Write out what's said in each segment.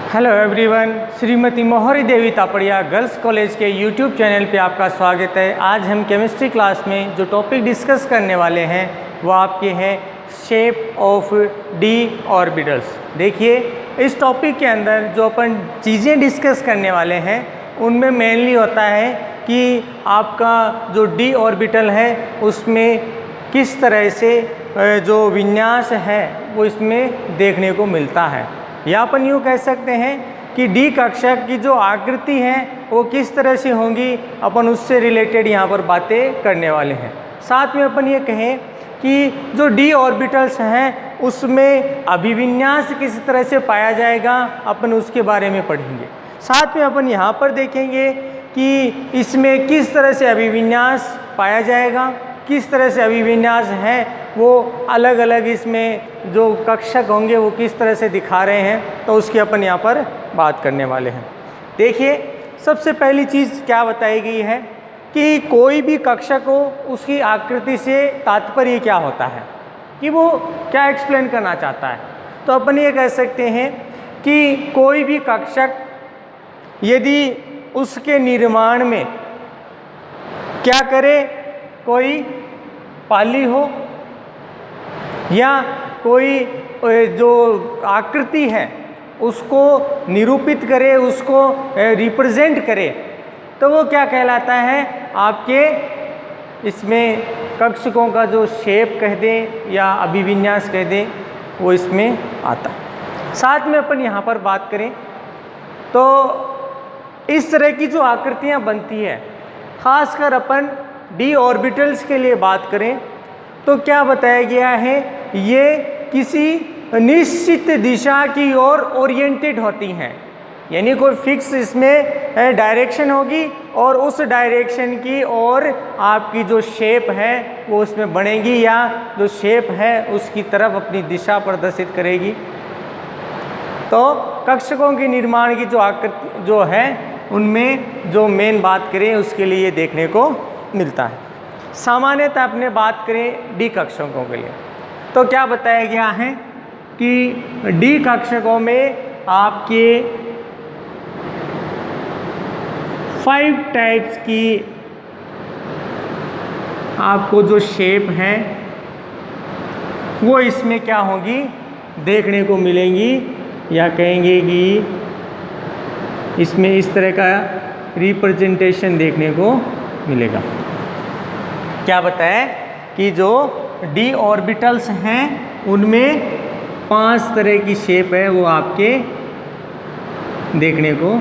Hello everyone, Shrimati मोहरी देवी Tapadia girls college के YouTube channel पे आपका स्वागत है। आज हम केमिस्ट्री क्लास में जो टॉपिक डिस्कस करने वाले हैं वो आपके हैं शेप ऑफ डी ऑर्बिटल्स। देखिए, इस टॉपिक के अंदर जो अपन चीज़ें डिस्कस करने वाले हैं उनमें मेनली होता है कि आपका जो डी ऑर्बिटल है उसमें किस तरह से जो विन्यास है वो इसमें देखने को मिलता है, या अपन यूँ कह सकते हैं कि डी कक्षक की जो आकृति है वो किस तरह से होंगी, अपन उससे रिलेटेड यहाँ पर बातें करने वाले हैं। साथ में अपन ये कहें कि जो डी ऑर्बिटल्स हैं उसमें अभिविन्यास किस तरह से पाया जाएगा, अपन उसके बारे में पढ़ेंगे। साथ में अपन यहाँ पर देखेंगे कि इसमें किस तरह से अभिविन्यास पाया जाएगा, किस तरह से अभिविन्यास है वो अलग अलग इसमें जो कक्षक होंगे वो किस तरह से दिखा रहे हैं, तो उसकी अपन यहाँ पर बात करने वाले हैं। देखिए, सबसे पहली चीज़ क्या बताई गई है कि कोई भी कक्षक हो उसकी आकृति से तात्पर्य क्या होता है, कि वो क्या एक्सप्लेन करना चाहता है। तो अपन ये कह सकते हैं कि कोई भी कक्षक यदि उसके निर्माण में क्या करे, कोई पाली हो या कोई जो आकृति है उसको निरूपित करे, उसको रिप्रेजेंट करे, तो वो क्या कहलाता है, आपके इसमें कक्षकों का जो शेप कह दें या अभिविन्यास कह दें वो इसमें आता है। साथ में अपन यहाँ पर बात करें तो इस तरह की जो आकृतियाँ बनती है, खासकर अपन डी ऑर्बिटल्स के लिए बात करें तो क्या बताया गया है, ये किसी निश्चित दिशा की ओर ओरिएंटेड होती हैं, यानी कोई फिक्स इसमें डायरेक्शन होगी और उस डायरेक्शन की ओर आपकी जो शेप है वो उसमें बनेगी या जो शेप है उसकी तरफ अपनी दिशा प्रदर्शित करेगी। तो कक्षकों के निर्माण की जो आकृति जो है उनमें जो मेन बात करें उसके लिए ये देखने को मिलता है। सामान्यतः अपने बात करें डी कक्षकों के लिए तो क्या बताया गया है कि डी कक्षकों में आपके 5 टाइप्स की आपको जो शेप है वो इसमें क्या होगी, देखने को मिलेंगी, या कहेंगे कि इसमें इस तरह का रिप्रेजेंटेशन देखने को मिलेगा। क्या बताया कि जो डी ऑर्बिटल्स हैं उनमें 5 तरह की शेप है वो आपके देखने को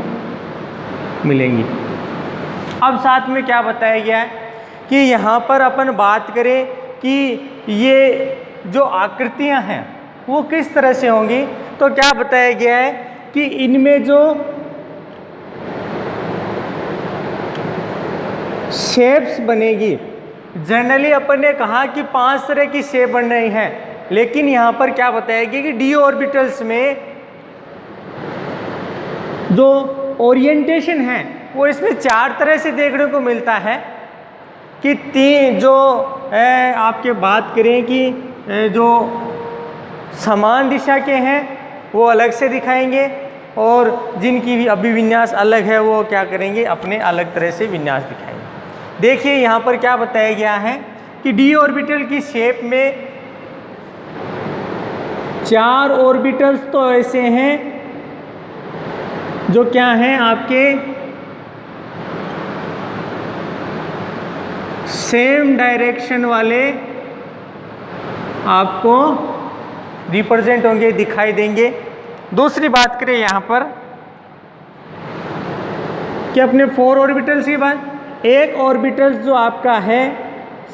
मिलेंगी। अब साथ में क्या बताया गया है कि यहाँ पर अपन बात करें कि ये जो आकृतियाँ हैं वो किस तरह से होंगी, तो क्या बताया गया है कि इनमें जो शेप्स बनेगी, जनरली अपन ने कहा कि 5 तरह की शेप बन रही हैं, लेकिन यहाँ पर क्या बताया गया कि डी ऑर्बिटल्स में जो ओरिएंटेशन है वो इसमें 4 तरह से देखने को मिलता है। कि 3 जो आपके बात करें कि जो समान दिशा के हैं वो अलग से दिखाएंगे और जिनकी भी अभिविन्यास अलग है वो क्या करेंगे, अपने अलग तरह से विन्यास दिखाएंगे। देखिए यहाँ पर क्या बताया गया है कि डी ऑर्बिटल की शेप में 4 ऑर्बिटल्स तो ऐसे हैं जो क्या हैं, आपके सेम डायरेक्शन वाले आपको रिप्रेजेंट होंगे, दिखाई देंगे। दूसरी बात करें यहाँ पर कि अपने 4 ऑर्बिटल्स की बात, एक ऑर्बिटल जो आपका है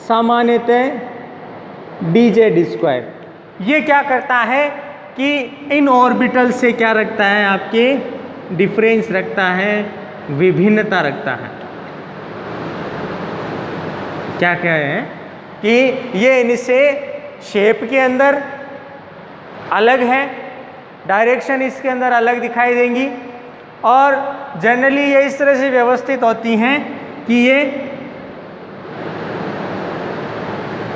सामान्यतः dz², ये क्या करता है कि इन ऑर्बिटल से क्या रखता है, आपके डिफरेंस रखता है, विभिन्नता रखता है। क्या क्या है कि ये इनसे शेप के अंदर अलग है, डायरेक्शन इसके अंदर अलग दिखाई देंगी और जनरली ये इस तरह से व्यवस्थित होती हैं कि ये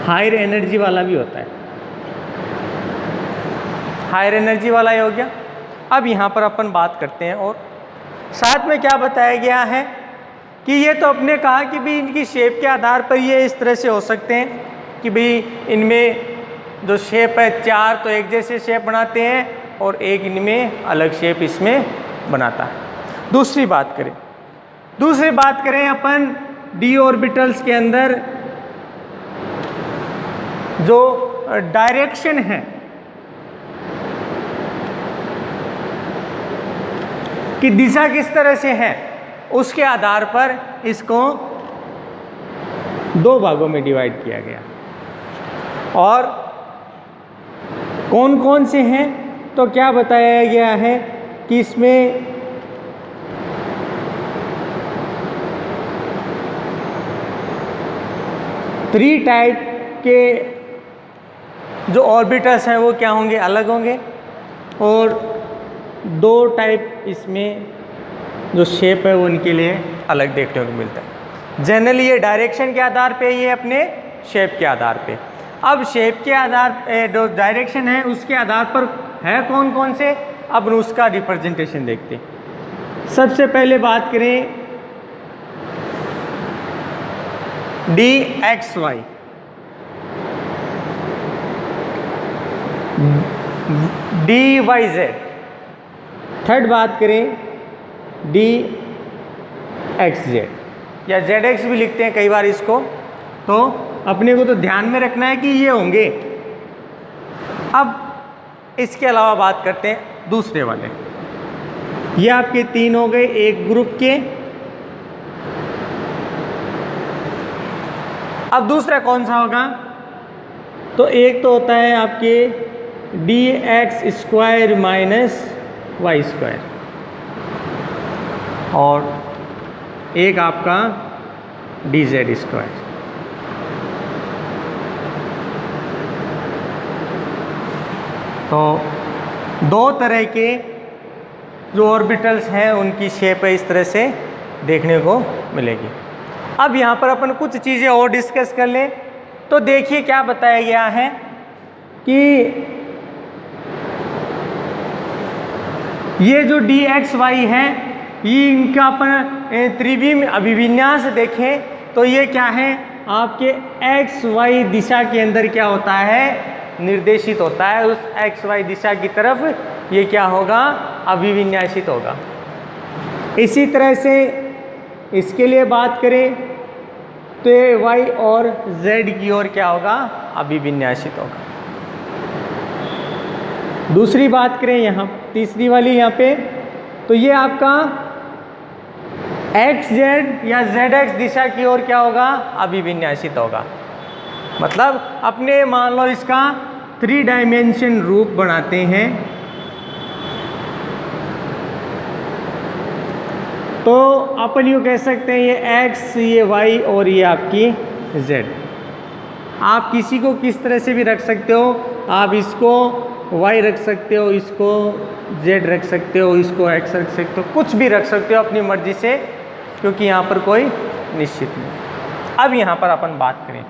हायर एनर्जी वाला भी होता है। हायर एनर्जी वाला ये हो गया। अब यहाँ पर अपन बात करते हैं और साथ में क्या बताया गया है कि ये तो अपने कहा कि भाई इनकी शेप के आधार पर ये इस तरह से हो सकते हैं कि भाई इनमें जो शेप है 4 तो एक जैसे शेप बनाते हैं और एक इनमें अलग शेप इसमें बनाता है। दूसरी बात करें अपन डी ऑर्बिटल्स के अंदर जो डायरेक्शन है कि दिशा किस तरह से है, उसके आधार पर इसको 2 भागों में डिवाइड किया गया। और कौन कौन से हैं तो क्या बताया गया है कि इसमें थ्री टाइप के जो ऑर्बिटल्स हैं वो क्या होंगे, अलग होंगे, और 2 टाइप इसमें जो शेप है वो उनके लिए अलग देखने को मिलता है। जनरली ये डायरेक्शन के आधार पे, ये अपने शेप के आधार पे। अब शेप के आधार जो डायरेक्शन है उसके आधार पर है कौन कौन से, अब उसका रिप्रेजेंटेशन देखते हैं। सबसे पहले बात करें d x y, d y z. Third बात करें डी एक्स जेड या जेड एक्स भी लिखते हैं कई बार इसको, तो अपने को तो ध्यान में रखना है कि ये होंगे। अब इसके अलावा बात करते हैं दूसरे वाले, ये आपके 3 हो गए एक ग्रुप के। अब दूसरा कौन सा होगा, तो एक तो होता है आपके d x square minus y square, और एक आपका डी जेड स्क्वायर। तो 2 तरह के जो ऑर्बिटल्स हैं उनकी शेप है इस तरह से देखने को मिलेगी। अब यहाँ पर अपन कुछ चीज़ें और डिस्कस कर लें। तो देखिए क्या बताया गया है कि ये जो डी एक्स वाई है, ये इनका अपन त्रिविम अभिविन्यास देखें तो ये क्या है, आपके एक्स वाई दिशा के अंदर क्या होता है, निर्देशित होता है। उस एक्स वाई दिशा की तरफ ये क्या होगा, अभिविन्यासित होगा। इसी तरह से इसके लिए बात करें तो ये वाई और जेड की ओर क्या होगा, अभिविन्यासित होगा। दूसरी बात करें यहाँ तीसरी वाली यहाँ पे, तो ये आपका एक्स जेड या जेड एक्स दिशा की ओर क्या होगा, अभिविन्यासित होगा। मतलब अपने मान लो इसका 3 डायमेंशन रूप बनाते हैं, तो अपन यूँ कह सकते हैं ये एक्स, ये वाई और ये आपकी जेड। आप किसी को किस तरह से भी रख सकते हो, आप इसको वाई रख सकते हो, इसको जेड रख सकते हो, इसको एक्स रख सकते हो, कुछ भी रख सकते हो अपनी मर्जी से, क्योंकि यहाँ पर कोई निश्चित नहीं। अब यहाँ पर अपन बात करें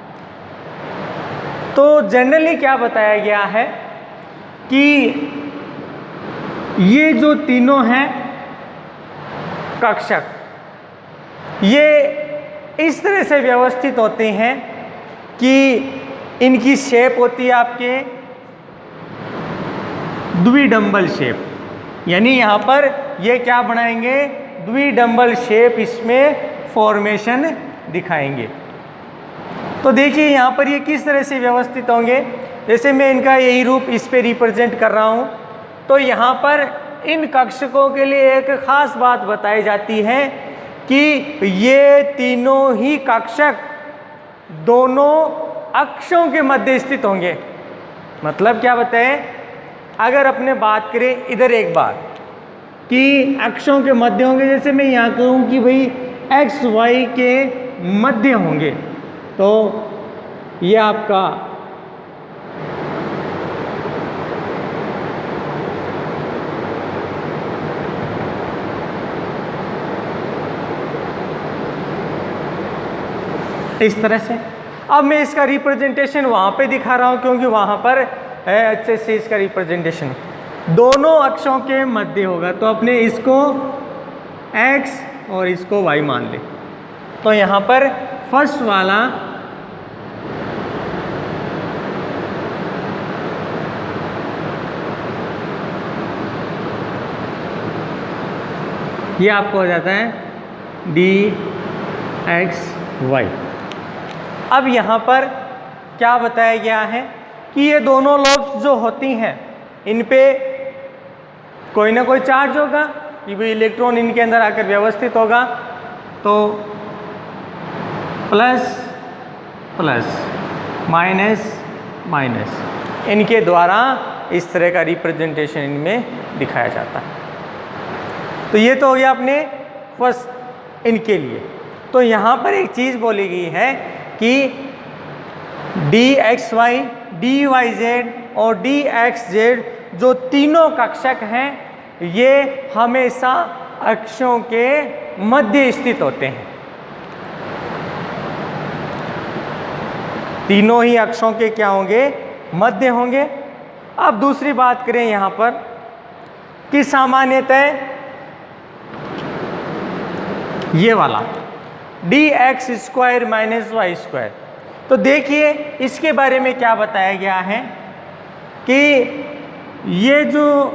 तो जनरली क्या बताया गया है कि ये जो तीनों हैं कक्षक, ये इस तरह से व्यवस्थित होते हैं कि इनकी शेप होती है आपके द्विडंबल शेप, यानी यहाँ पर ये क्या बनाएंगे, द्विडंबल शेप इसमें फॉर्मेशन दिखाएंगे। तो देखिए यहाँ पर ये किस तरह से व्यवस्थित होंगे, जैसे मैं इनका यही रूप इस पे रिप्रेजेंट कर रहा हूँ। तो यहाँ पर इन कक्षकों के लिए एक खास बात बताई जाती है कि ये तीनों ही कक्षक दोनों अक्षों के मध्य स्थित होंगे। मतलब क्या बताएं, अगर अपने बात करें इधर एक बार कि अक्षों के मध्य होंगे, जैसे मैं यहाँ कहूँ कि भाई एक्स वाई के मध्य होंगे, तो ये आपका इस तरह से। अब मैं इसका रिप्रेजेंटेशन वहाँ पे दिखा रहा हूँ क्योंकि वहाँ पर है अच्छे से इसका रिप्रेजेंटेशन। दोनों अक्षों के मध्य होगा। तो अपने इसको x और इसको y मान ले। तो यहाँ पर फर्स्ट वाला ये आपको हो जाता है dxy। अब यहाँ पर क्या बताया गया है कि ये दोनों लोब्स जो होती हैं इन पे कोई ना कोई चार्ज होगा कि भाई इलेक्ट्रॉन इनके अंदर आकर व्यवस्थित होगा। तो प्लस प्लस माइनस माइनस इनके द्वारा इस तरह का रिप्रेजेंटेशन इनमें दिखाया जाता है। तो ये तो हो गया अपने फर्स्ट इनके लिए। तो यहाँ पर एक चीज़ बोली गई है कि dxy, dyz और dxz जो तीनों कक्षक हैं ये हमेशा अक्षों के मध्य स्थित होते हैं। तीनों ही अक्षों के क्या होंगे? मध्य होंगे। अब दूसरी बात करें यहाँ पर कि सामान्यतः ये वाला dx square minus y square, तो देखिए इसके बारे में क्या बताया गया है कि ये जो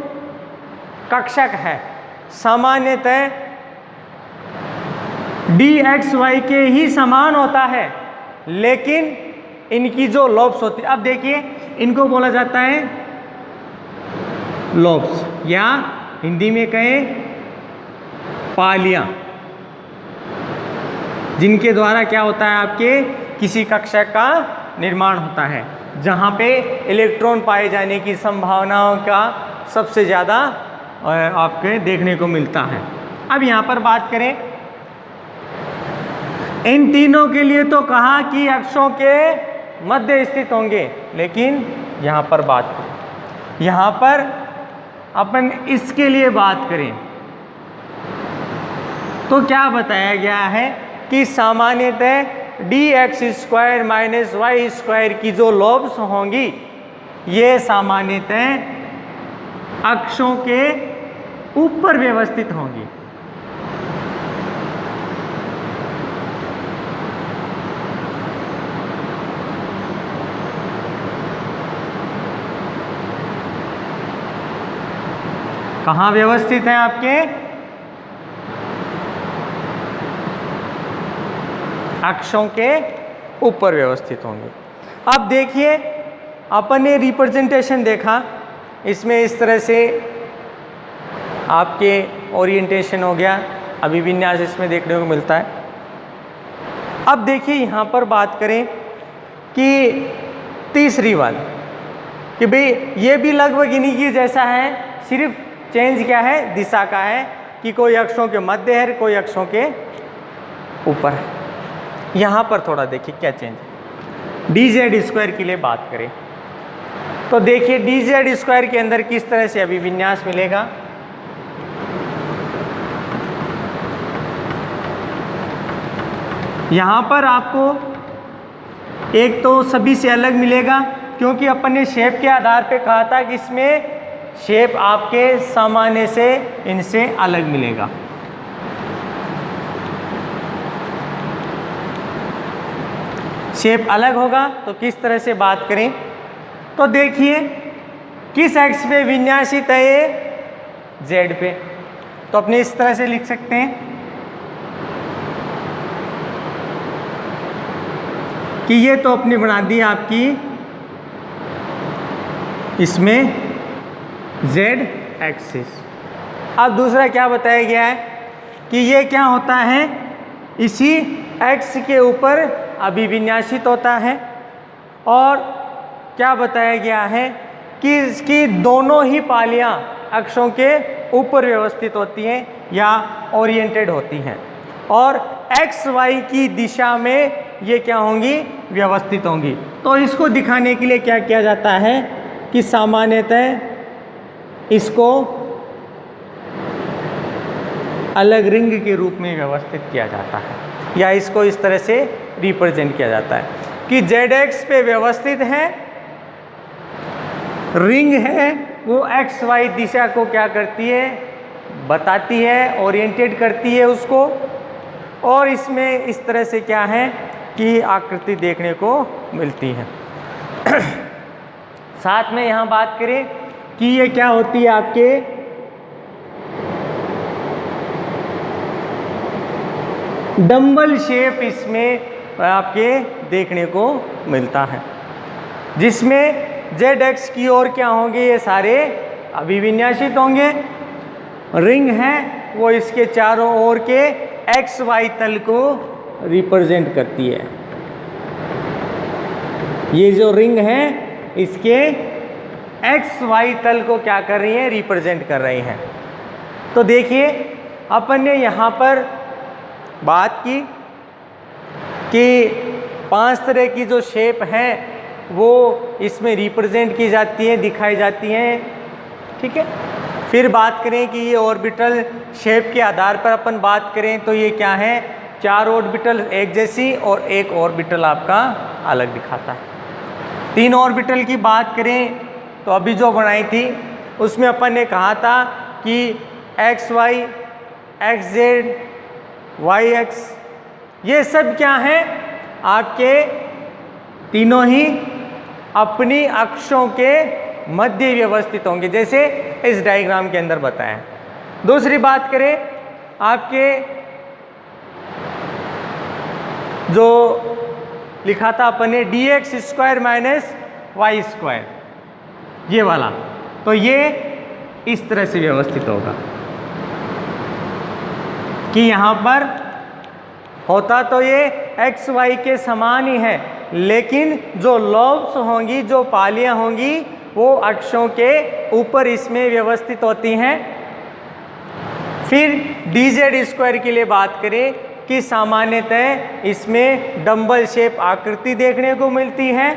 कक्षक है सामान्यतः dxy के ही समान होता है, लेकिन इनकी जो लोब्स होती है, अब देखिए इनको बोला जाता है लोब्स या हिंदी में कहें पालियां, जिनके द्वारा क्या होता है आपके किसी कक्षक का निर्माण होता है, जहाँ पे इलेक्ट्रॉन पाए जाने की संभावनाओं का सबसे ज़्यादा आपके देखने को मिलता है। अब यहाँ पर बात करें इन तीनों के लिए, तो कहा कि अक्षों के मध्य स्थित होंगे, लेकिन यहाँ पर बात करें, यहाँ पर अपन इसके लिए बात करें तो क्या बताया गया है कि सामान्यतः dx square minus y square की जो लोब्स होंगी ये सामान्यतः अक्षों के ऊपर व्यवस्थित होंगी। कहाँ व्यवस्थित हैं? आपके अक्षों के ऊपर व्यवस्थित होंगे। अब देखिए अपन ने रिप्रेजेंटेशन देखा, इसमें इस तरह से आपके ओरिएंटेशन हो गया, अभिविन्यास इसमें देखने को मिलता है। अब देखिए यहाँ पर बात करें कि तीसरी बात कि भाई ये भी लगभग इन्हीं की जैसा है, सिर्फ चेंज क्या है? दिशा का है कि कोई अक्षों के मध्य है, कोई अक्षों के ऊपर है। यहाँ पर थोड़ा देखिए क्या चेंज है। dz स्क्वायर के लिए बात करें तो देखिए dz स्क्वायर के अंदर किस तरह से अभिविन्यास मिलेगा। यहाँ पर आपको एक तो सभी से अलग मिलेगा, क्योंकि अपन ने शेप के आधार पे कहा था कि इसमें शेप आपके सामान्य से इनसे अलग मिलेगा। शेप अलग होगा तो किस तरह से बात करें तो देखिए किस एक्स पे विन्यासित है ये? जेड पे। तो अपने इस तरह से लिख सकते हैं कि ये तो अपनी बना दी आपकी इसमें जेड एक्सिस। अब दूसरा क्या बताया गया है कि ये क्या होता है? इसी एक्स के ऊपर अभिविन्यासित होता है। और क्या बताया गया है कि इसकी दोनों ही पालियां अक्षों के ऊपर व्यवस्थित होती हैं या ओरिएंटेड होती हैं, और एक्स वाई की दिशा में ये क्या होंगी? व्यवस्थित होंगी। तो इसको दिखाने के लिए क्या किया जाता है कि सामान्यतः इसको अलग रिंग के रूप में व्यवस्थित किया जाता है, या इसको इस तरह से रिप्रेजेंट किया जाता है कि जेड एक्स पे व्यवस्थित है, रिंग है वो एक्स वाई दिशा को क्या करती है, बताती है, ओरिएंटेड करती है उसको। और इसमें इस तरह से क्या है कि आकृति देखने को मिलती है। साथ में यहाँ बात करें कि ये क्या होती है, आपके डंबल शेप इसमें आपके देखने को मिलता है, जिसमें जेड एक्स की ओर क्या होंगे, ये सारे अभिविन्यासित होंगे। रिंग है वो इसके चारों ओर के एक्स वाई तल को रिप्रेजेंट करती है। ये जो रिंग है इसके एक्स वाई तल को क्या कर रही है, रिप्रेजेंट कर रही हैं। तो देखिए अपन ने यहाँ पर बात की कि 5 तरह की जो शेप हैं वो इसमें रिप्रेजेंट की जाती हैं, दिखाई जाती हैं, ठीक है। फिर बात करें कि ये ऑर्बिटल शेप के आधार पर अपन बात करें तो ये क्या है, 4 ऑर्बिटल एक जैसी और एक ऑर्बिटल आपका अलग दिखाता है। 3 ऑर्बिटल की बात करें तो अभी जो बनाई थी उसमें अपन ने कहा था कि x y, x z, y x, ये सब क्या है, आपके तीनों ही अपनी अक्षों के मध्य व्यवस्थित होंगे, जैसे इस डायग्राम के अंदर बताया। दूसरी बात करें आपके जो लिखा था अपन ने d x square minus y square, ये वाला, तो ये इस तरह से व्यवस्थित होगा कि यहाँ पर होता तो ये एक्स वाई के समान ही है, लेकिन जो लॉब्स होंगी, जो पालियाँ होंगी, वो अक्षों के ऊपर इसमें व्यवस्थित होती हैं। फिर डी जेड स्क्वायर के लिए बात करें कि सामान्यतः इसमें डंबल शेप आकृति देखने को मिलती है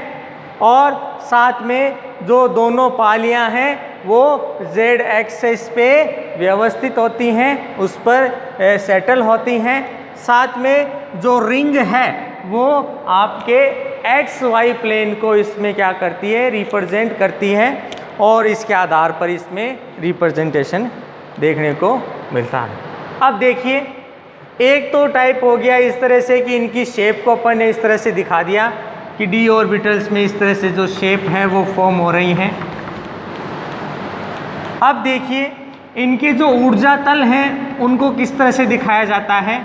और साथ में जो दोनों पालियाँ हैं वो जेड एक्सिस पे व्यवस्थित होती हैं, उस पर सेटल होती हैं। साथ में जो रिंग है वो आपके एक्स वाई प्लेन को इसमें क्या करती है, रिप्रेजेंट करती है और इसके आधार पर इसमें रिप्रेजेंटेशन देखने को मिलता है। अब देखिए एक तो टाइप हो गया इस तरह से कि इनकी शेप को अपन ने इस तरह से दिखा दिया कि डी ऑर्बिटल्स में इस तरह से जो शेप है वो फॉर्म हो रही हैं। अब देखिए इनके जो ऊर्जा तल हैं उनको किस तरह से दिखाया जाता है,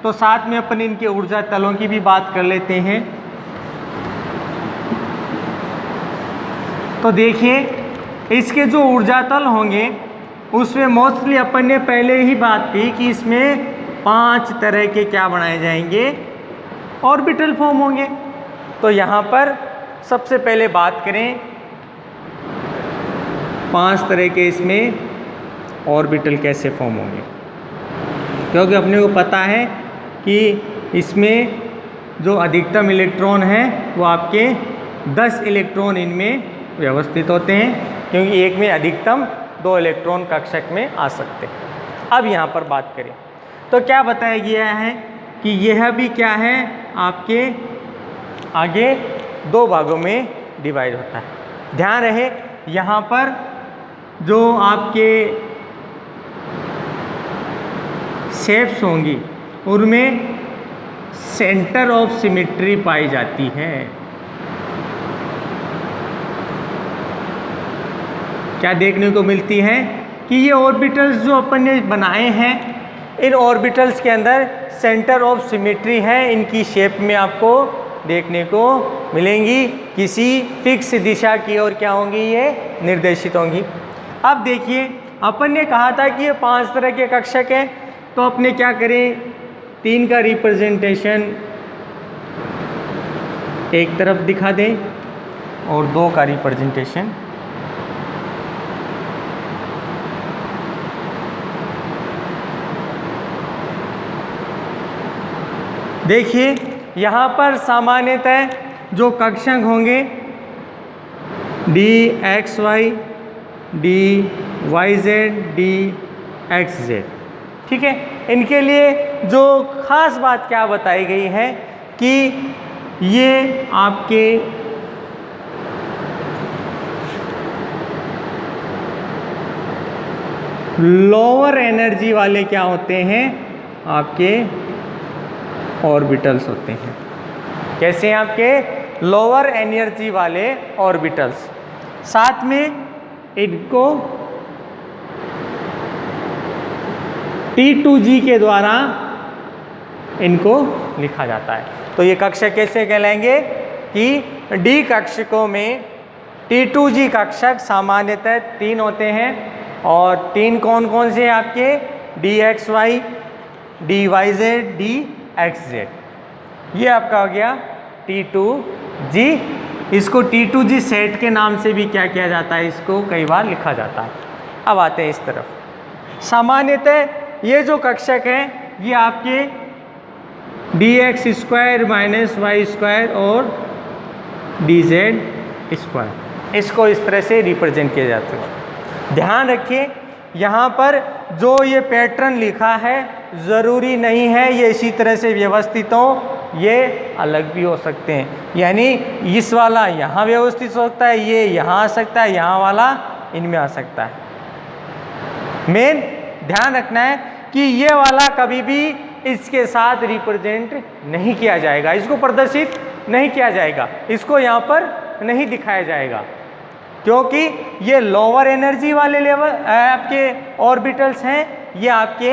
तो साथ में अपन इनके ऊर्जा तलों की भी बात कर लेते हैं। तो देखिए इसके जो ऊर्जा तल होंगे उसमें मोस्टली अपन ने पहले ही बात की कि इसमें 5 तरह के क्या बनाए जाएंगे, ऑर्बिटल फॉर्म होंगे। तो यहाँ पर सबसे पहले बात करें 5 तरह के इसमें ऑर्बिटल कैसे फॉर्म होंगे, क्योंकि अपने को पता है कि इसमें जो अधिकतम इलेक्ट्रॉन है वो आपके 10 इलेक्ट्रॉन इनमें व्यवस्थित होते हैं, क्योंकि एक में अधिकतम 2 इलेक्ट्रॉन कक्षक में आ सकते हैं। अब यहाँ पर बात करें तो क्या बताया गया है कि यह भी क्या है, आपके आगे 2 भागों में डिवाइड होता है। ध्यान रहे यहाँ पर जो आपके शेप्स होंगी उनमें सेंटर ऑफ सिमेट्री पाई जाती है। क्या देखने को मिलती है कि ये ऑर्बिटल्स जो अपन ने बनाए हैं, इन ऑर्बिटल्स के अंदर सेंटर ऑफ सिमेट्री है, इनकी शेप में आपको देखने को मिलेंगी, किसी फिक्स दिशा की ओर क्या होंगी, ये निर्देशित होंगी। अब देखिए अपन ने कहा था कि ये 5 तरह के कक्षक हैं, तो अपने क्या करें, 3 का रिप्रेजेंटेशन एक तरफ दिखा दें और 2 का रिप्रेजेंटेशन देखिए। यहाँ पर सामान्यतः जो कक्षक होंगे d x y, d y z, d x z, ठीक है। इनके लिए जो खास बात क्या बताई गई है कि ये आपके लोअर एनर्जी वाले क्या होते हैं, आपके ऑर्बिटल्स होते हैं। कैसे हैं आपके लोअर एनर्जी वाले ऑर्बिटल्स। साथ में इनको T2G के द्वारा इनको लिखा जाता है। तो ये कक्षक कैसे कहलाएंगे कि डी कक्षकों में T2G कक्षक सामान्यतः 3 होते हैं। और 3 कौन कौन से हैं आपके, DXY, DYZ, DXZ। ये आपका हो गया T2G। इसको T2G सेट के नाम से भी क्या किया जाता है, इसको कई बार लिखा जाता है। अब आते हैं इस तरफ। सामान्यतः ये जो कक्षक हैं ये आपके dx² - y² और dz², इसको इस तरह से रिप्रेजेंट किया जाता है। ध्यान रखिए यहाँ पर जो ये पैटर्न लिखा है ज़रूरी नहीं है ये इसी तरह से व्यवस्थित हो, ये अलग भी हो सकते हैं। यानी इस वाला यहाँ व्यवस्थित हो सकता है, ये यहाँ आ सकता है, यहाँ वाला इनमें आ सकता है। मेन ध्यान रखना है कि ये वाला कभी भी इसके साथ रिप्रेजेंट नहीं किया जाएगा, इसको प्रदर्शित नहीं किया जाएगा, इसको यहाँ पर नहीं दिखाया जाएगा, क्योंकि ये लोअर एनर्जी वाले लेवल आपके ऑर्बिटल्स हैं। ये आपके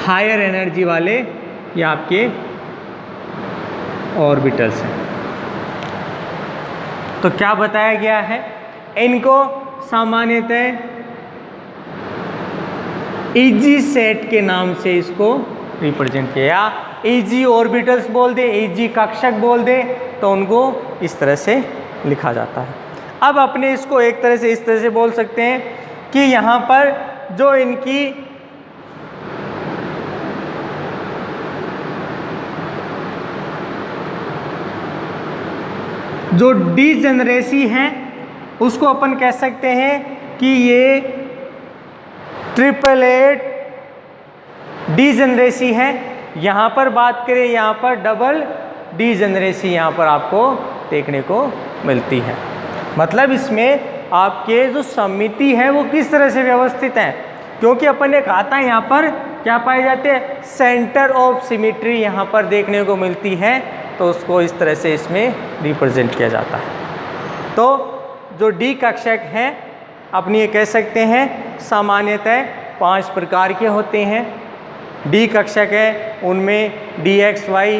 हायर एनर्जी वाले ये आपके ऑर्बिटल्स हैं। तो क्या बताया गया है, इनको सामान्यतः ईजी सेट के नाम से इसको रिप्रेजेंट किया, या ईजी ऑर्बिटल्स बोल दे, ईजी कक्षक बोल दे, तो उनको इस तरह से लिखा जाता है। अब अपने इसको एक तरह से इस तरह से बोल सकते हैं कि यहाँ पर जो इनकी जो डीजेनरेसी है उसको अपन कह सकते हैं कि ये 888 डीजेनरेसी है। यहाँ पर बात करें, यहाँ पर डबल डीजेनरेसी यहाँ पर आपको देखने को मिलती है। मतलब इसमें आपके जो समिति है वो किस तरह से व्यवस्थित है, क्योंकि अपन ने कहा था यहाँ पर क्या पाए जाते हैं, सेंटर ऑफ सिमेट्री यहाँ पर देखने को मिलती है, तो उसको इस तरह से इसमें रिप्रेजेंट किया जाता है। तो जो डी कक्षक हैं अपनी ये कह सकते हैं सामान्यतः 5 प्रकार के होते हैं। डी कक्षक है उनमें dxy,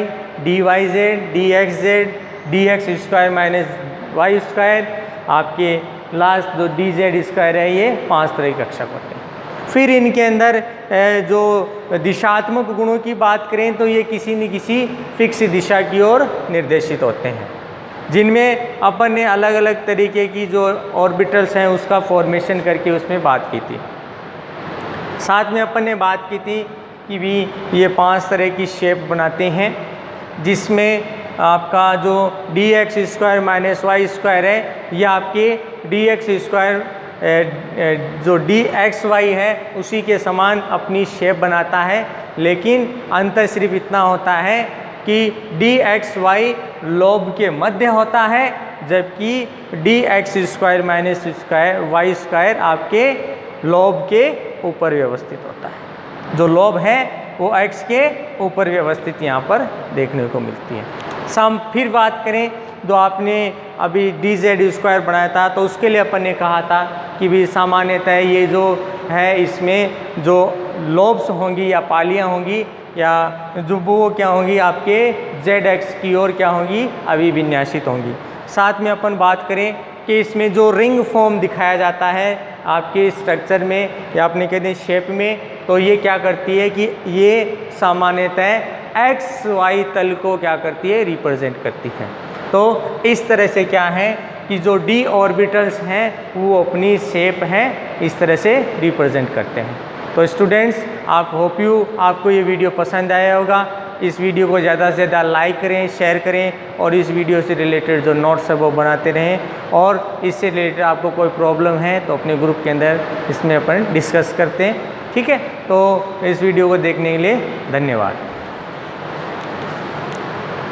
dyz, dxz, dx² - y², आपके लास्ट जो dz² है, ये 5 तरह के कक्षक होते हैं। फिर इनके अंदर जो दिशात्मक गुणों की बात करें तो ये किसी न किसी फिक्स दिशा की ओर निर्देशित होते हैं, जिनमें अपन ने अलग अलग तरीके की जो ऑर्बिटल्स हैं उसका फॉर्मेशन करके उसमें बात की थी। साथ में अपन ने बात की थी कि भी ये 5 तरह की शेप बनाते हैं, जिसमें आपका जो dx² - y² है, ये आपके dx² जो dxy है उसी के समान अपनी शेप बनाता है, लेकिन अंतर सिर्फ इतना होता है कि dxy लोब के मध्य होता है, जबकि dx² - y² आपके लोब के ऊपर व्यवस्थित होता है। जो लोब है वो x के ऊपर व्यवस्थित यहाँ पर देखने को मिलती है। फिर बात करें जो आपने अभी dz² बनाया था, तो उसके लिए अपन ने कहा था कि भी सामान्यतः ये जो है इसमें जो लोब्स होंगी या पालियाँ होंगी या जो वो क्या होंगी आपके zx की ओर क्या होंगी अभी विन्यासित होंगी। साथ में अपन बात करें कि इसमें जो रिंग फॉर्म दिखाया जाता है आपके स्ट्रक्चर में या अपने कहते हैं शेप में, तो ये क्या करती है कि ये सामान्यतः एक्स वाई तल को क्या करती है, रिप्रेजेंट करती है। तो इस तरह से क्या है कि जो डी ऑर्बिटल्स हैं वो अपनी शेप है इस तरह से रिप्रेजेंट करते हैं। तो स्टूडेंट्स आप आपको ये वीडियो पसंद आया होगा। इस वीडियो को ज़्यादा से ज़्यादा लाइक करें, शेयर करें और इस वीडियो से रिलेटेड जो नोट्स है वो बनाते रहें। और इससे रिलेटेड आपको कोई प्रॉब्लम है तो अपने ग्रुप के अंदर इसमें अपन डिस्कस करते हैं, ठीक है। तो इस वीडियो को देखने के लिए धन्यवाद।